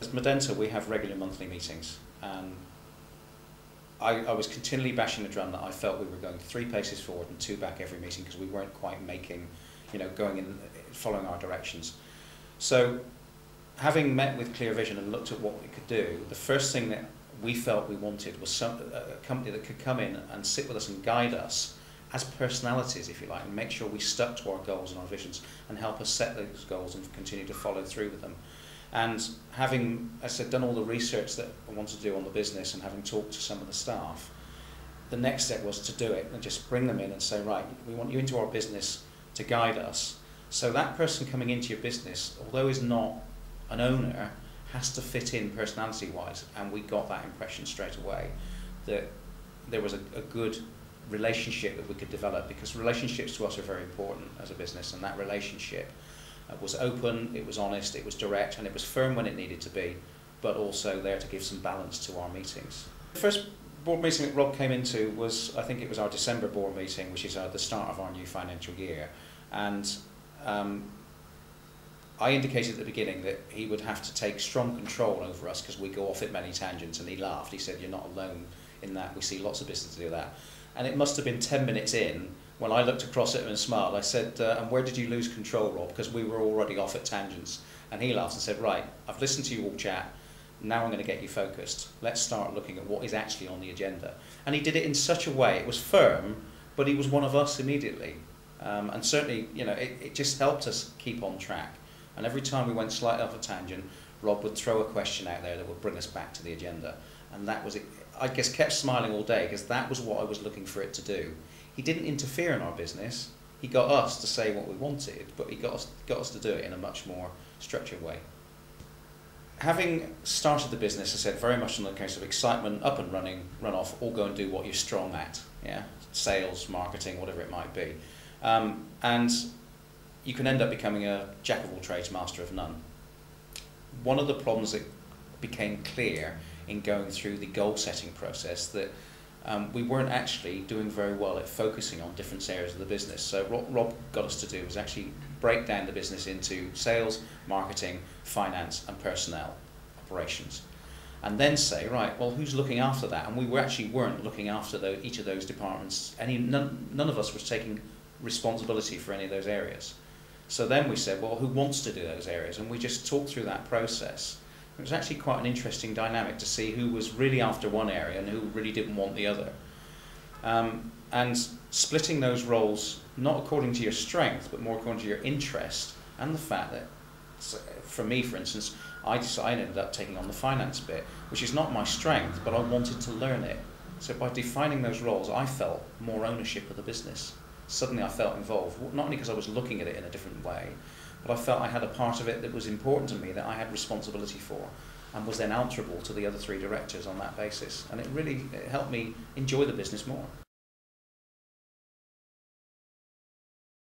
As Medenta, we have regular monthly meetings, and I was continually bashing the drum that I felt we were going 3 paces forward and 2 back every meeting because we weren't quite making, going in, following our directions. So, having met with Clear Vision and looked at what we could do, the first thing that we felt we wanted was a company that could come in and sit with us and guide us as personalities, if you like, and make sure we stuck to our goals and our visions and help us set those goals and continue to follow through with them. And having, as I said, done all the research that I wanted to do on the business and having talked to some of the staff, the next step was to do it and just bring them in and say, right, we want you into our business to guide us. So that person coming into your business, although is not an owner, has to fit in personality-wise, and we got that impression straight away that there was a good relationship that we could develop, because relationships to us are very important as a business, and that relationship was open, it was honest, it was direct, and it was firm when it needed to be, but also there to give some balance to our meetings. The first board meeting that Rob came into was, I think it was our December board meeting, which is the start of our new financial year, and I indicated at the beginning that he would have to take strong control over us because we go off at many tangents, and he laughed. He said, "You're not alone in that, we see lots of businesses do that." And it must have been 10 minutes in when I looked across at him and smiled. I said, and where did you lose control, Rob? Because we were already off at tangents. And he laughed and said, right, I've listened to you all chat, now I'm going to get you focused. Let's start looking at what is actually on the agenda. And he did it in such a way, it was firm, but he was one of us immediately. And certainly, it just helped us keep on track. And every time we went slightly off a tangent, Rob would throw a question out there that would bring us back to the agenda. And that was it. I guess kept smiling all day because that was what I was looking for it to do. He didn't interfere in our business. He got us to say what we wanted, but he got us to do it in a much more structured way. Having started the business, I said, very much in the case of excitement, up and running, run off, all go and do what you're strong at. Yeah, sales, marketing, whatever it might be. And you can end up becoming a jack of all trades, master of none. One of the problems that became clear in going through the goal setting process that we weren't actually doing very well at focusing on different areas of the business. So what Rob got us to do was actually break down the business into sales, marketing, finance and personnel operations. And then say, right, well, who's looking after that? And we weren't looking after each of those departments. None of us was taking responsibility for any of those areas. So then we said, well, who wants to do those areas? And we just talked through that process. It was actually quite an interesting dynamic to see who was really after one area and who really didn't want the other. And splitting those roles, not according to your strength, but more according to your interest, and the fact that, for me, for instance, I ended up taking on the finance bit, which is not my strength, but I wanted to learn it. So by defining those roles, I felt more ownership of the business. Suddenly I felt involved, not only because I was looking at it in a different way, but I felt I had a part of it that was important to me, that I had responsibility for, and was then answerable to the other 3 directors on that basis. And it helped me enjoy the business more.